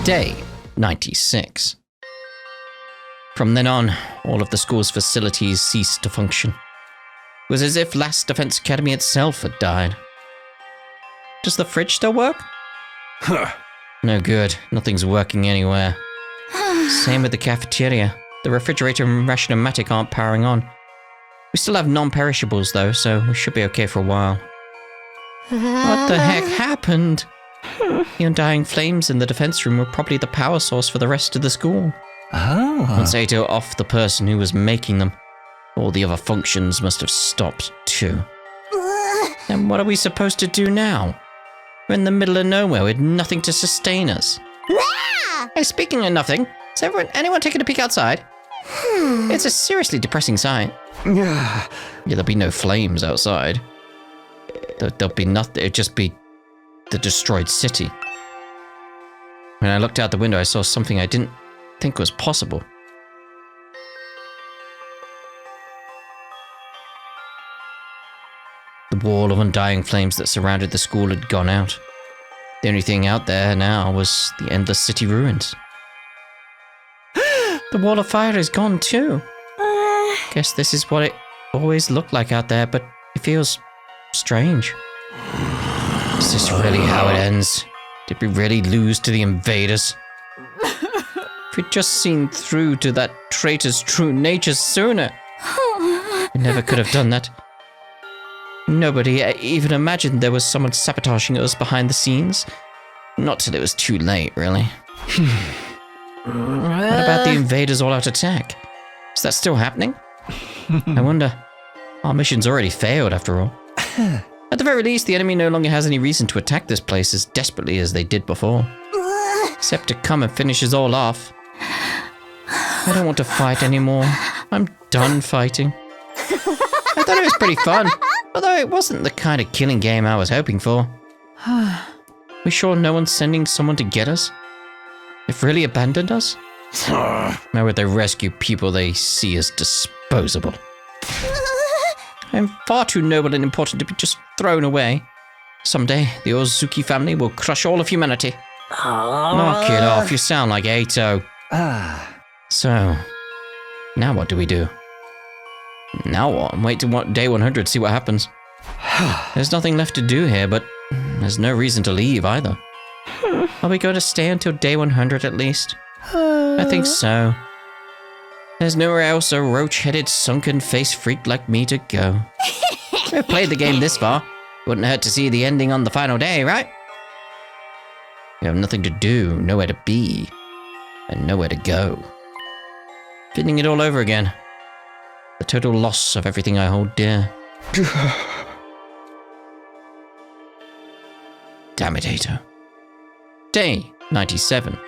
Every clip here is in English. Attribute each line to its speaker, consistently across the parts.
Speaker 1: Day 96. From then on, all of the school's facilities ceased to function. It was as if Last Defense Academy itself had died. Does the fridge still work? No good. Nothing's working anywhere. Same with the cafeteria. The refrigerator and ration-o-matic aren't powering on. We still have non-perishables though, so we should be okay for a while. What the heck happened? The undying flames in the defense room were probably the power source for the rest of the school. Once Ato off the person who was making them, all the other functions must have stopped too. Then what are we supposed to do now? We're in the middle of nowhere with nothing to sustain us. Hey, speaking of nothing, is anyone taking a peek outside? It's a seriously depressing sight. Yeah, there'll be no flames outside. There'll be nothing, it'd just be the destroyed city. When I looked out the window, I saw something I didn't think was possible. The wall of undying flames that surrounded the school had gone out. The only thing out there now was the endless city ruins. The wall of fire is gone too. Guess this is what it always looked like out there, but it feels strange. Is this really how it ends? Did we really lose to the invaders? If we'd just seen through to that traitor's true nature sooner. We never could have done that. Nobody even imagined there was someone sabotaging us behind the scenes. Not till it was too late, really. What about the invaders' all-out attack? Is that still happening? I wonder. Our mission's already failed, after all. At the very least, the enemy no longer has any reason to attack this place as desperately as they did before. Except to come and finish us all off. I don't want to fight anymore. I'm done fighting. I thought it was pretty fun, although it wasn't the kind of killing game I was hoping for. We sure no one's sending someone to get us? They've really abandoned us? Now with the rescue people they see as disposable. I'm far too noble and important to be just thrown away. Someday, the Ozuki family will crush all of humanity. Knock it off, you sound like Ato. So, now what do we do? Now what? Wait till day 100, see what happens. There's nothing left to do here, but there's no reason to leave either. Are we going to stay until day 100 at least? I think so. There's nowhere else a roach-headed, sunken-faced freak like me to go. We've played the game this far. Wouldn't hurt to see the ending on the final day, right? We have nothing to do, nowhere to be, and nowhere to go. Beginning it all over again. The total loss of everything I hold dear. Damn it, Ato. Day 97.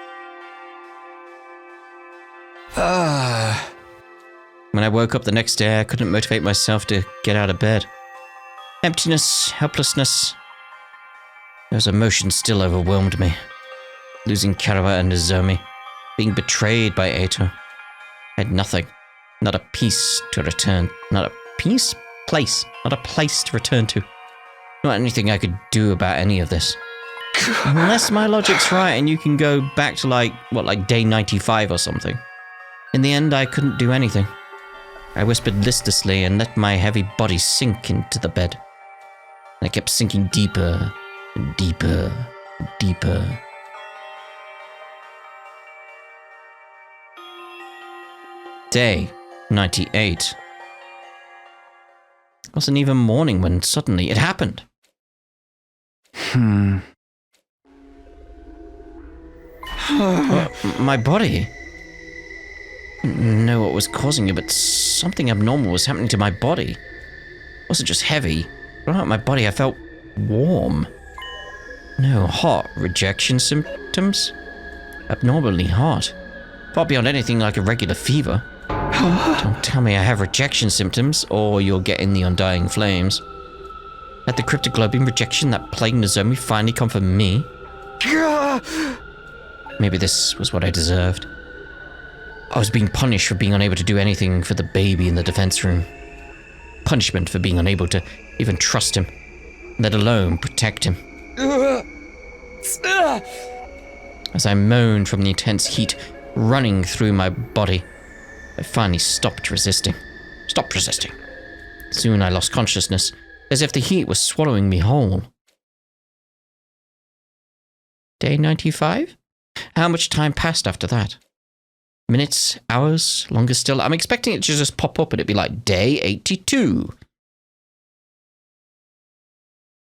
Speaker 1: When I woke up the next day, I couldn't motivate myself to get out of bed. Emptiness, helplessness. Those emotions still overwhelmed me. Losing Karawa and Nozomi. Being betrayed by Ato. I had nothing. Not a piece to return. Not a piece? Place. Not a place to return to. Not anything I could do about any of this. Unless my logic's right and you can go back to like day 95 or something. In the end, I couldn't do anything. I whispered listlessly and let my heavy body sink into the bed. I kept sinking deeper and deeper and deeper. Day 98. It wasn't even morning when suddenly it happened. My body. I didn't know what was causing it, but something abnormal was happening to my body. It wasn't just heavy. Throughout my body, I felt warm. No, hot. Rejection symptoms? Abnormally hot. Far beyond anything like a regular fever. Don't tell me I have rejection symptoms, or you're getting the undying flames. Had the cryptoglobin rejection that plagued Nozomi finally come for me? Maybe this was what I deserved. I was being punished for being unable to do anything for the baby in the defense room. Punishment for being unable to even trust him, let alone protect him. I As I moaned from the intense heat running through my body, I finally stopped resisting. Soon I lost consciousness, as if the heat was swallowing me whole. Day 95? How much time passed after that? Minutes, hours, longer still? I'm expecting it to just pop up and it'd be like day 82.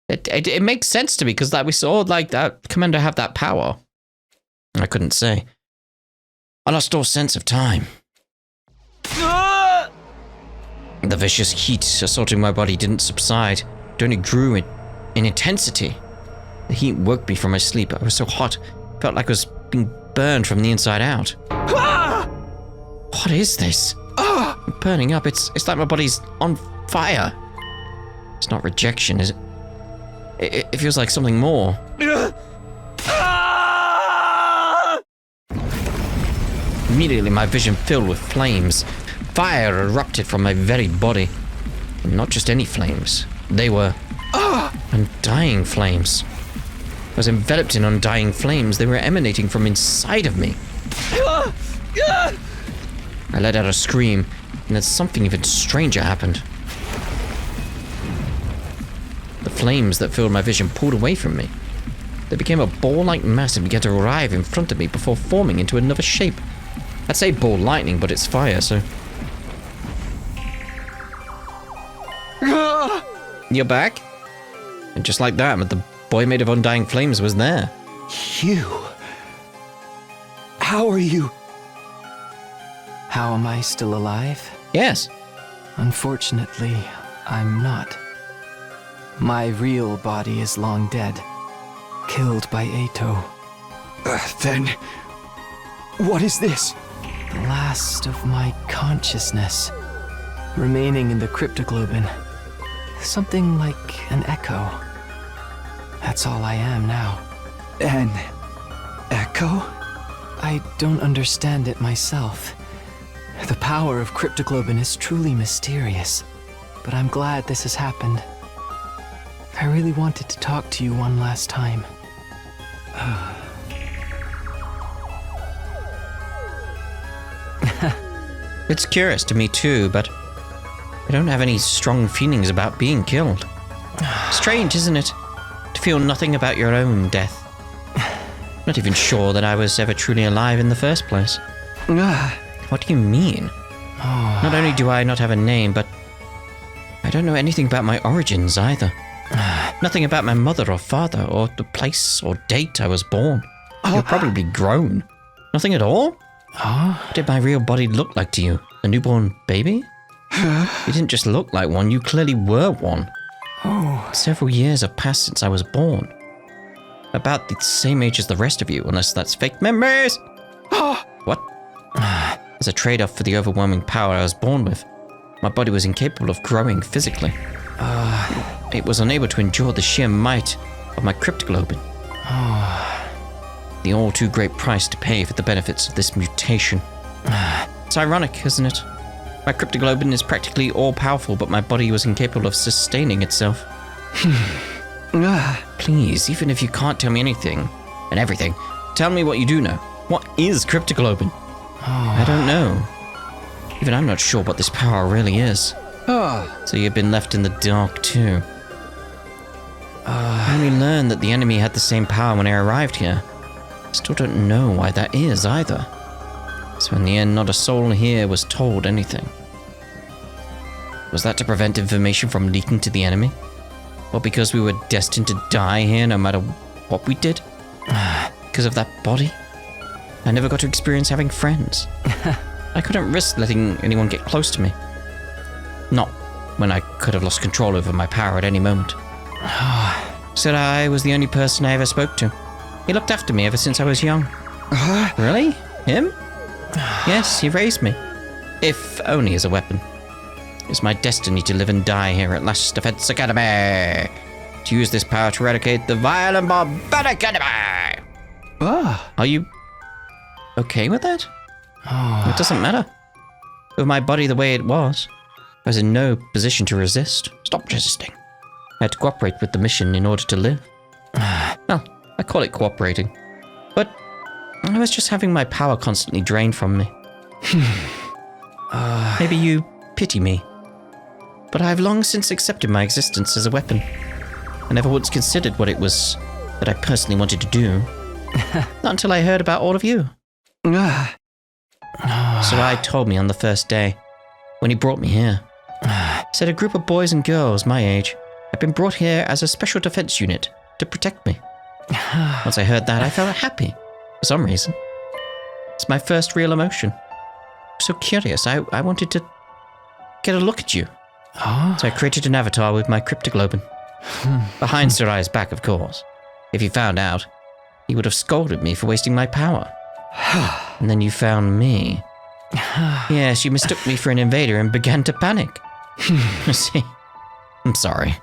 Speaker 1: It makes sense to me because we saw like that commander have that power. I couldn't say. I lost all sense of time. The vicious heat assaulting my body didn't subside. It only grew in intensity. The heat woke me from my sleep. I was so hot, felt like I was being burned from the inside out. What is this? I'm burning up. It's like my body's on fire. It's not rejection, is it? It feels like something more. Immediately, my vision filled with flames. Fire erupted from my very body. And not just any flames. They were undying flames. I was enveloped in undying flames. They were emanating from inside of me. I let out a scream, and then something even stranger happened. The flames that filled my vision pulled away from me. They became a ball-like mass and began to arrive in front of me before forming into another shape. I'd say ball lightning, but it's fire, so... You're back? And just like that, the boy made of undying flames was there.
Speaker 2: You? How are you?
Speaker 3: How am I still alive?
Speaker 1: Yes.
Speaker 3: Unfortunately, I'm not. My real body is long dead. Killed by Ato.
Speaker 2: Then... what is this?
Speaker 3: The last of my consciousness. Remaining in the cryptoglobin. Something like an echo. That's all I am now.
Speaker 2: An echo?
Speaker 3: I don't understand it myself. The power of cryptoglobin is truly mysterious. But I'm glad this has happened. I really wanted to talk to you one last time.
Speaker 1: It's curious to me too, but I don't have any strong feelings about being killed. Strange, isn't it? To feel nothing about your own death. Not even sure that I was ever truly alive in the first place. What do you mean? Not only do I not have a name, but I don't know anything about my origins either. Nothing about my mother or father, or the place or date I was born. You're probably grown. Nothing at all? What did my real body look like to you? A newborn baby? You didn't just look like one, you clearly were one. Several years have passed since I was born. About the same age as the rest of you, unless that's fake memories. What? As a trade-off for the overwhelming power I was born with, my body was incapable of growing physically. It was unable to endure the sheer might of my cryptoglobin. The all too great price to pay for the benefits of this mutation. It's ironic, isn't it? My cryptoglobin is practically all-powerful, but my body was incapable of sustaining itself. Please, even if you can't tell me anything and everything, tell me what you do know. What is cryptoglobin? I don't know. Even I'm not sure what this power really is. So you've been left in the dark too. I only learned that the enemy had the same power when I arrived here. I still don't know why that is either. So in the end, not a soul here was told anything. Was that to prevent information from leaking to the enemy? Or because we were destined to die here no matter what we did? Because of that body? I never got to experience having friends. I couldn't risk letting anyone get close to me. Not when I could have lost control over my power at any moment. Said I was the only person I ever spoke to. He looked after me ever since I was young. Really? Him? Yes, he raised me. If only as a weapon. It's my destiny to live and die here at Last Defense Academy. To use this power to eradicate the vile and barbaric enemy. Are you okay with that? It doesn't matter. With my body the way it was, I was in no position to resist. Stop resisting. I had to cooperate with the mission in order to live. Well, I call it cooperating. But I was just having my power constantly drained from me. Maybe you pity me. But I have long since accepted my existence as a weapon. I never once considered what it was that I personally wanted to do. Not until I heard about all of you. Sarai told me on the first day, when he brought me here. He said a group of boys and girls my age had been brought here as a special defense unit to protect me. Once I heard that, I felt happy, for some reason. It's my first real emotion. I'm so curious, I wanted to get a look at you. So I created an avatar with my cryptoglobin. Behind Sarai's back, of course. If he found out, he would have scolded me for wasting my power. And then you found me. Yes, you mistook me for an invader and began to panic. See, I'm sorry.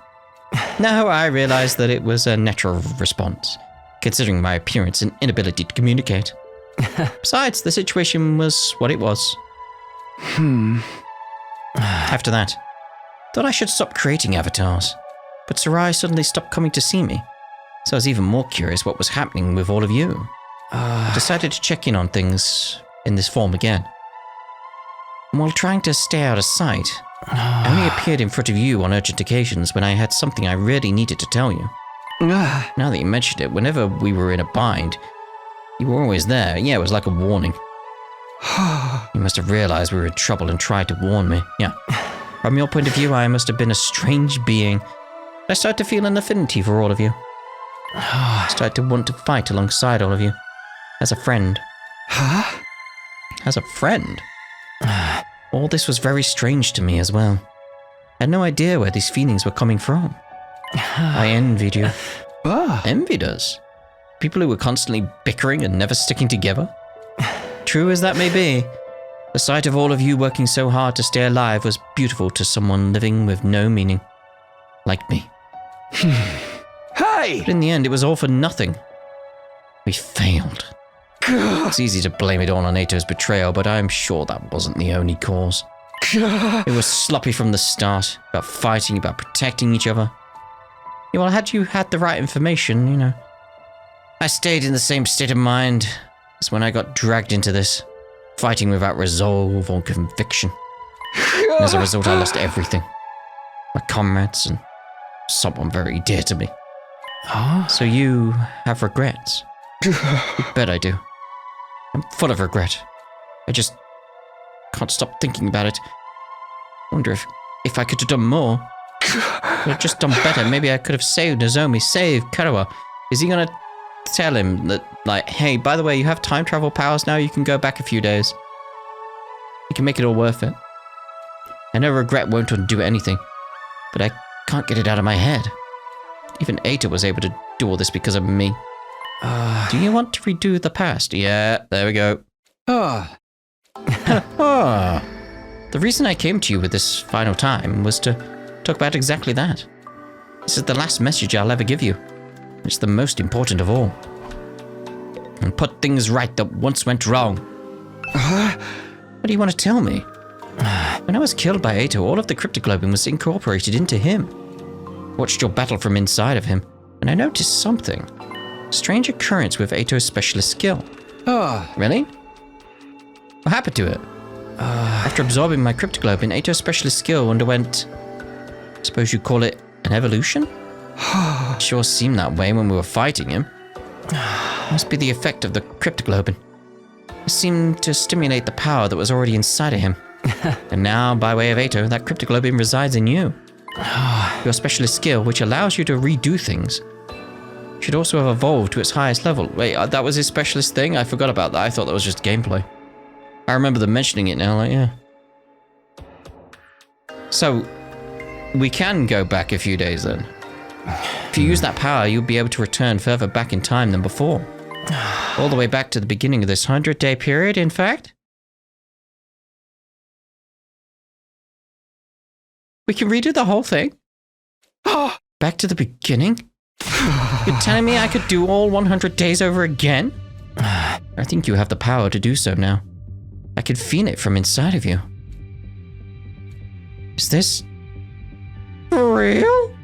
Speaker 1: Now I realize that it was a natural response, considering my appearance and inability to communicate. Besides, the situation was what it was. After that, thought I should stop creating avatars, but Sarai suddenly stopped coming to see me, so I was even more curious what was happening with all of you. I decided to check in on things in this form again. And while trying to stay out of sight, I only appeared in front of you on urgent occasions when I had something I really needed to tell you. Now that you mentioned it, whenever we were in a bind, you were always there. Yeah, it was like a warning. You must have realized we were in trouble and tried to warn me. Yeah. From your point of view, I must have been a strange being. I started to feel an affinity for all of you. I started to want to fight alongside all of you. As a friend. As a friend? All this was very strange to me as well. I had no idea where these feelings were coming from. I envied you. Envied us? People who were constantly bickering and never sticking together? True as that may be, the sight of all of you working so hard to stay alive was beautiful to someone living with no meaning. Like me.
Speaker 2: Hey!
Speaker 1: But in the end, it was all for nothing. We failed. It's easy to blame it all on Ato's betrayal, but I'm sure that wasn't the only cause. It was sloppy from the start, about fighting, about protecting each other. Yeah, well, had you had the right information, you know. I stayed in the same state of mind as when I got dragged into this, fighting without resolve or conviction. And as a result, I lost everything. My comrades and someone very dear to me. So you have regrets? You bet I do. I'm full of regret. I just can't stop thinking about it. Wonder if I could have done more. Could have just done better. Maybe I could have saved Nozomi, saved Karawa. Is he gonna tell him that, like, hey, by the way, you have time travel powers now, you can go back a few days. You can make it all worth it. I know regret won't undo anything, but I can't get it out of my head. Even Ato was able to do all this because of me. Do you want to redo the past? Yeah, there we go. The reason I came to you with this final time was to talk about exactly that. This is the last message I'll ever give you. It's the most important of all. And put things right that once went wrong. What do you want to tell me? When I was killed by Ato, all of the cryptoglobin was incorporated into him. I watched your battle from inside of him, and I noticed something. Strange occurrence with Ato's specialist skill. Really? What happened to it? After absorbing my cryptoglobin, Ato's specialist skill underwent, suppose you'd call it an evolution? It sure seemed that way when we were fighting him. Must be the effect of the cryptoglobin. It seemed to stimulate the power that was already inside of him. And now, by way of Ato, that cryptoglobin resides in you. Your specialist skill, which allows you to redo things, should also have evolved to its highest level. Wait, that was his specialist thing? I forgot about that. I thought that was just gameplay. I remember them mentioning it now, like, yeah. So, we can go back a few days then. If you use that power, you'll be able to return further back in time than before. All the way back to the beginning of this 100-day period, in fact. We can redo the whole thing? Back to the beginning? You're telling me I could do all 100 days over again? I think you have the power to do so now. I can feel it from inside of you. Is this for real?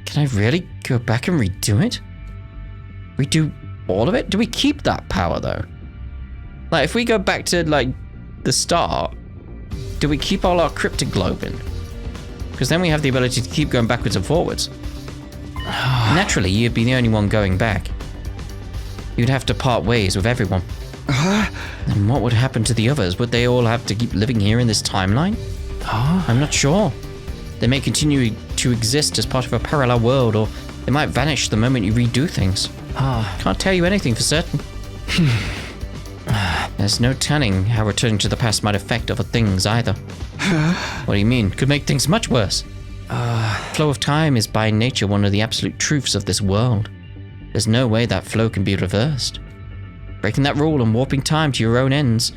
Speaker 1: Can I really go back and redo it? Redo all of it? Do we keep that power though? Like, if we go back to, like, the start, do we keep all our cryptoglobin? Because then we have the ability to keep going backwards and forwards. Naturally, you'd be the only one going back. You'd have to part ways with everyone. And what would happen to the others? Would they all have to keep living here in this timeline? I'm not sure. They may continue to exist as part of a parallel world, or they might vanish the moment you redo things. Can't tell you anything for certain. There's no telling how returning to the past might affect other things either. What do you mean? Could make things much worse. Flow of time is by nature one of the absolute truths of this world. There's no way that flow can be reversed. Breaking that rule and warping time to your own ends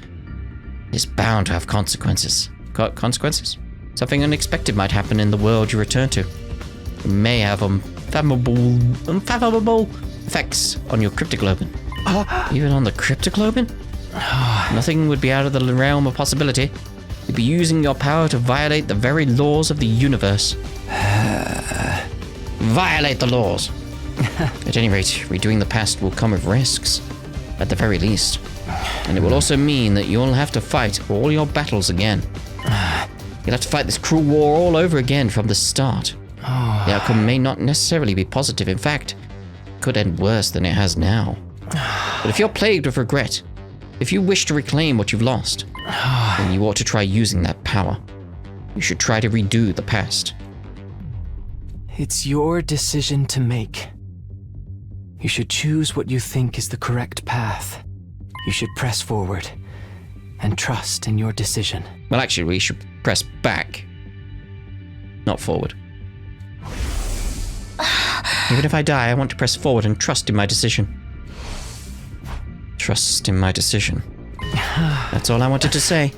Speaker 1: is bound to have consequences. Consequences? Something unexpected might happen in the world you return to. It may have unfathomable effects on your cryptoglobin. Even on the cryptoglobin? Nothing would be out of the realm of possibility. You'd be using your power to violate the very laws of the universe. Violate the laws. At any rate, redoing the past will come with risks, at the very least. And it will also mean that you'll have to fight all your battles again. You'll have to fight this cruel war all over again from the start. The outcome may not necessarily be positive. In fact, it could end worse than it has now. But if you're plagued with regret, if you wish to reclaim what you've lost, then you ought to try using that power. You should try to redo the past.
Speaker 3: It's your decision to make. You should choose what you think is the correct path. You should press forward and trust in your decision.
Speaker 1: Well, actually, we should press back, not forward. Even if I die, I want to press forward and trust in my decision. Trust in my decision. That's all I wanted to say.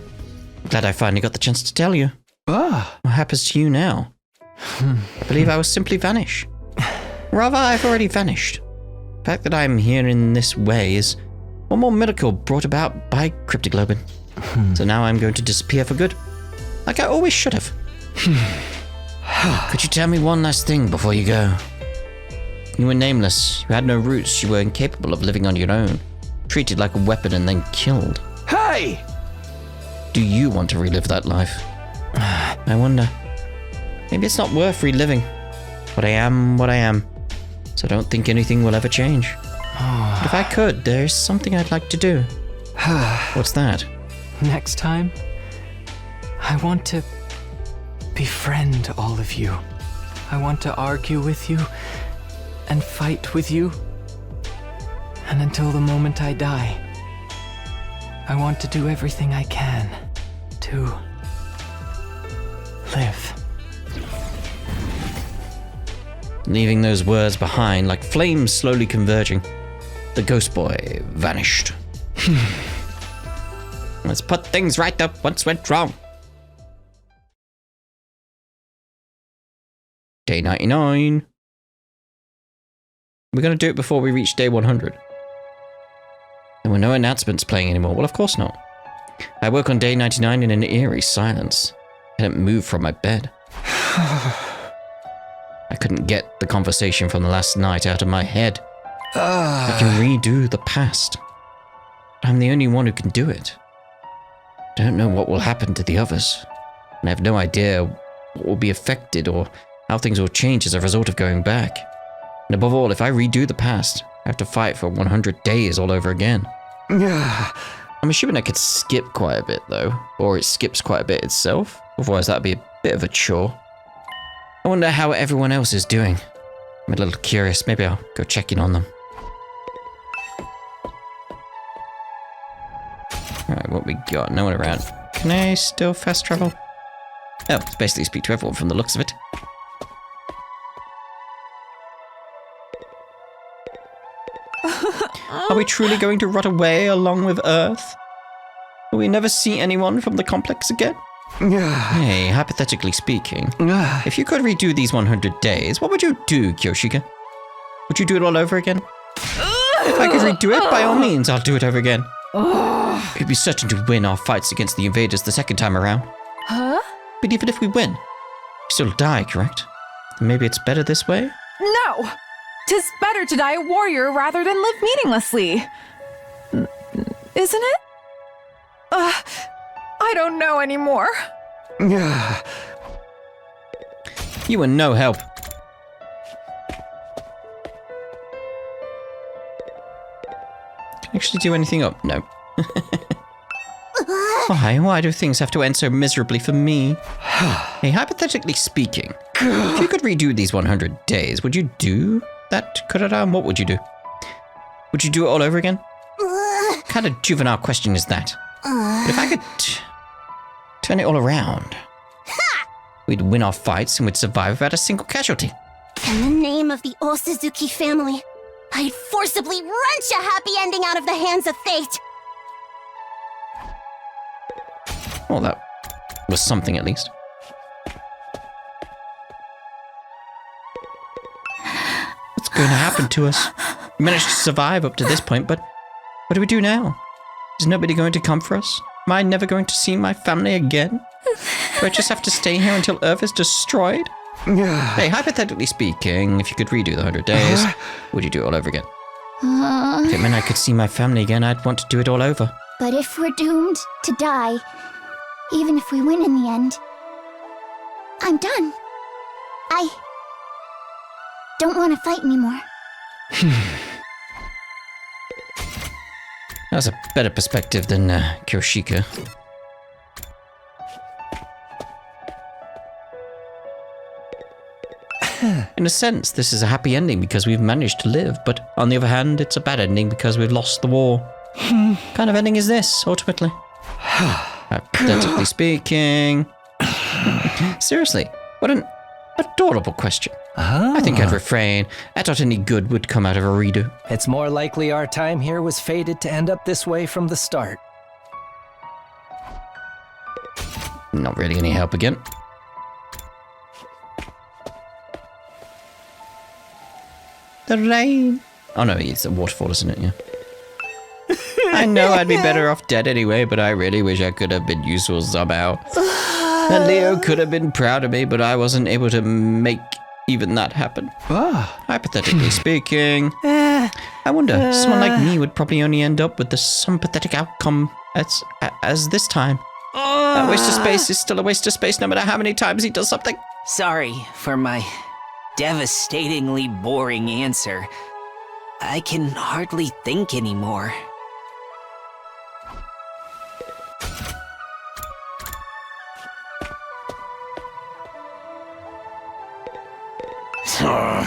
Speaker 1: I'm glad I finally got the chance to tell you. What happens to you now? I believe I will simply vanish. Rather, I've already vanished. The fact that I'm here in this way is one more miracle brought about by cryptoglobin. So now I'm going to disappear for good, like I always should have. Could you tell me one last thing before you go? You were nameless, you had no roots, you were incapable of living on your own, treated like a weapon and then killed.
Speaker 2: Hey!
Speaker 1: Do you want to relive that life? I wonder. Maybe it's not worth reliving. But I am what I am, so I don't think anything will ever change. But if I could, there's something I'd like to do. What's that?
Speaker 3: Next time, I want to befriend all of you. I want to argue with you and fight with you. And until the moment I die, I want to do everything I can to live.
Speaker 1: Leaving those words behind like flames slowly converging, the ghost boy vanished. Let's put things right that once went wrong. Day 99. We're going to do it before we reach day 100. There were no announcements playing anymore. Well, of course not. I woke on day 99 in an eerie silence. I didn't move from my bed. I couldn't get the conversation from the last night out of my head. I can redo the past. I'm the only one who can do it. Don't know what will happen to the others. And I have no idea what will be affected or how things will change as a result of going back. And above all, if I redo the past, I have to fight for 100 days all over again. I'm assuming I could skip quite a bit though, or it skips quite a bit itself. Otherwise that'd be a bit of a chore. I wonder how everyone else is doing. I'm a little curious. Maybe I'll go check in on them. Alright, what we got? No one around. Can I still fast travel? Oh, it's basically speak to everyone from the looks of it. Are we truly going to rot away along with Earth? Will we never see anyone from the complex again? Hey, hypothetically speaking, if you could redo these 100 days, what would you do, Kyoshika? Would you do it all over again? If I could redo it, by all means, I'll do it over again. We'd be certain to win our fights against the invaders the second time around. But even if we win, we still die, correct? Then maybe it's better this way?
Speaker 4: No! 'Tis better to die a warrior rather than live meaninglessly. Isn't it? I don't know anymore.
Speaker 1: You were no help. Can I actually do anything up? No. Why do things have to end so miserably for me? Hey, hypothetically speaking, if you could redo these 100 days, would you do that? What would you do? Would you do it all over again? What kind of juvenile question is that? But if I could turn it all around, we'd win our fights and we'd survive without a single casualty.
Speaker 5: In the name of the Osuzuki family, I'd forcibly wrench a happy ending out of the hands of fate.
Speaker 1: Well, that was something at least. What's going to happen to us? We managed to survive up to this point, but what do we do now? Is nobody going to come for us? Am I never going to see my family again? Do I just have to stay here until Earth is destroyed? Hey, hypothetically speaking, if you could redo the 100 days, would you do it all over again? If it meant I could see my family again, I'd want to do it all over.
Speaker 5: But if we're doomed to die, even if we win in the end, I'm done. I don't want to fight anymore.
Speaker 1: That's a better perspective than Kyoshika. In a sense, this is a happy ending because we've managed to live, but on the other hand, it's a bad ending because we've lost the war. What kind of ending is this, ultimately? Hypothetically speaking. Seriously, what an adorable question. I think I'd refrain. I doubt any good would come out of a redo.
Speaker 6: It's more likely our time here was fated to end up this way from the start.
Speaker 1: Not really any help again. The rain. Oh no, it's a waterfall, isn't it? Yeah. I know I'd be better off dead anyway, but I really wish I could have been useful somehow. And Leo could have been proud of me, but I wasn't able to make even that happen. Hypothetically speaking, I wonder, someone like me would probably only end up with some pathetic outcome as this time. That waste of space is still a waste of space no matter how many times he does something.
Speaker 7: Sorry for my devastatingly boring answer. I can hardly think anymore.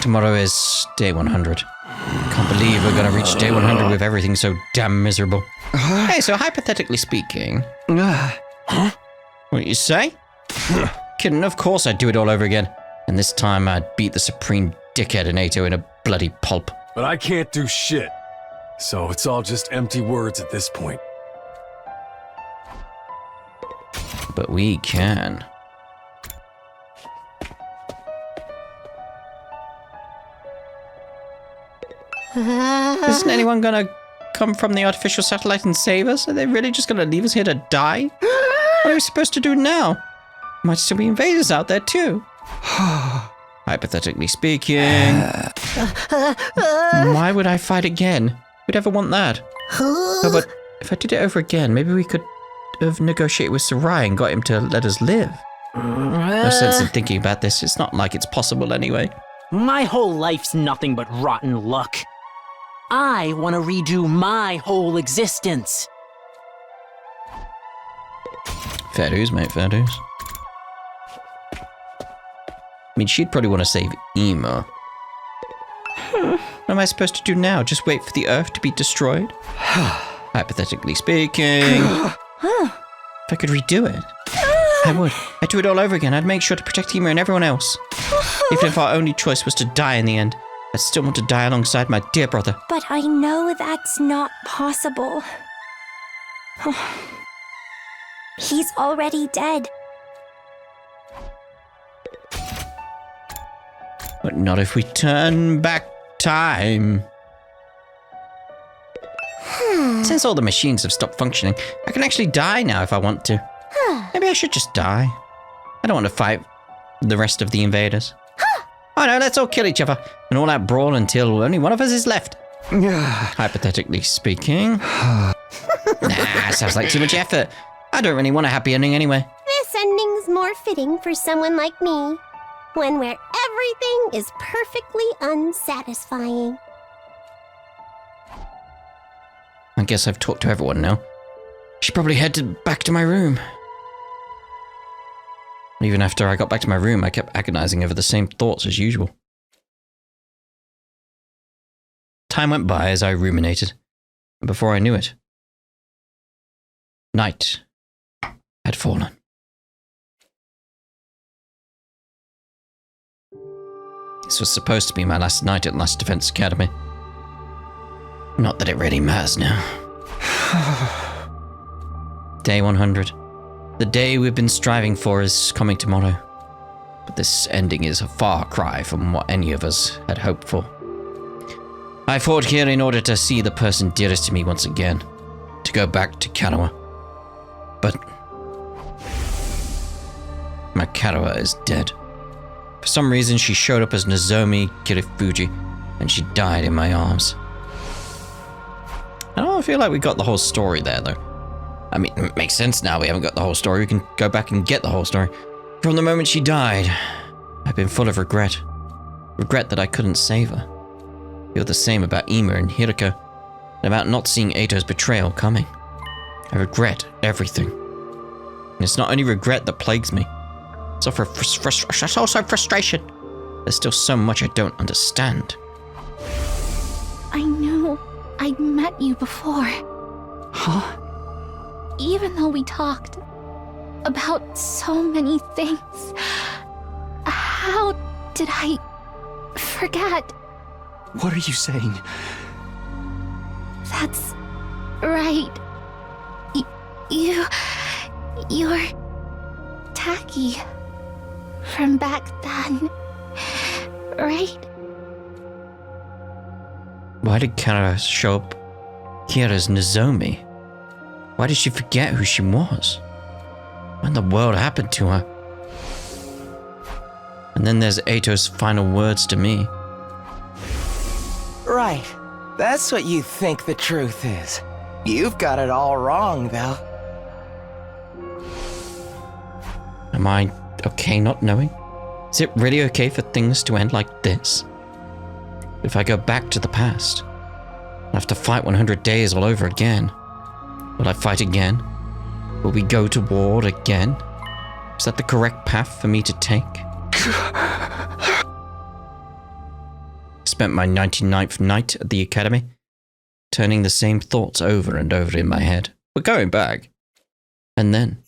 Speaker 1: Tomorrow is day 100. Can't believe we're gonna reach day 100 with everything so damn miserable. Hey, so hypothetically speaking... What you say? Kidding, of course I'd do it all over again. And this time I'd beat the supreme dickhead Inato in a bloody pulp.
Speaker 8: But I can't do shit. So it's all just empty words at this point.
Speaker 1: But we can. Isn't anyone gonna come from the artificial satellite and save us? Are they really just gonna leave us here to die? What are we supposed to do now? Might still be invaders out there too. Hypothetically speaking. Why would I fight again? Who'd ever want that? Oh, but if I did it over again, maybe we could have negotiated with Sarai and got him to let us live. No sense in thinking about this. It's not like it's possible anyway.
Speaker 7: My whole life's nothing but rotten luck. I want to redo my whole existence.
Speaker 1: Fair dues, mate, fair dues. I mean, she'd probably want to save Ema. What am I supposed to do now? Just wait for the Earth to be destroyed? Hypothetically speaking. If I could redo it, I would. I'd do it all over again. I'd make sure to protect Ema and everyone else. Even if our only choice was to die in the end, I'd still want to die alongside my dear brother.
Speaker 5: But I know that's not possible. He's already dead.
Speaker 1: But not if we turn back time. Since all the machines have stopped functioning, I can actually die now if I want to. Maybe I should just die. I don't want to fight the rest of the invaders. Oh no, let's all kill each other and all out brawl until only one of us is left. Hypothetically speaking. Nah, sounds like too much effort. I don't really want a happy ending anyway.
Speaker 9: This ending's more fitting for someone like me. One where everything is perfectly unsatisfying.
Speaker 1: I guess I've talked to everyone now. Should probably head back to my room. Even after I got back to my room, I kept agonizing over the same thoughts as usual. Time went by as I ruminated, and before I knew it, night had fallen. This was supposed to be my last night at Last Defense Academy. Not that it really matters now. Day 100. The day we've been striving for is coming tomorrow. But this ending is a far cry from what any of us had hoped for. I fought here in order to see the person dearest to me once again. To go back to Karawa. But my Karawa is dead. For some reason, she showed up as Nozomi Kirifuji, and she died in my arms. I don't feel like we got the whole story there, though. I mean, it makes sense now we haven't got the whole story. We can go back and get the whole story. From the moment she died, I've been full of regret. Regret that I couldn't save her. I feel the same about Ima and Hiriko, and about not seeing Eito's betrayal coming. I regret everything. And it's not only regret that plagues me. It's also frustration. There's still so much I don't understand.
Speaker 5: I knew I'd met you before.
Speaker 3: Huh?
Speaker 5: Even though we talked about so many things, how did I forget?
Speaker 2: What are you saying?
Speaker 5: That's right. You're Taki from back then, right?
Speaker 1: Why did Kara show up here as Nozomi? Why did she forget who she was? What in the world happened to her? And then there's Eito's final words to me.
Speaker 6: Right. That's what you think the truth is. You've got it all wrong, though.
Speaker 1: Am I okay not knowing? Is it really okay for things to end like this? If I go back to the past, I'll have to fight 100 days all over again. Will I fight again? Will we go to war again? Is that the correct path for me to take? Spent my 99th night at the academy, turning the same thoughts over and over in my head. We're going back. And then,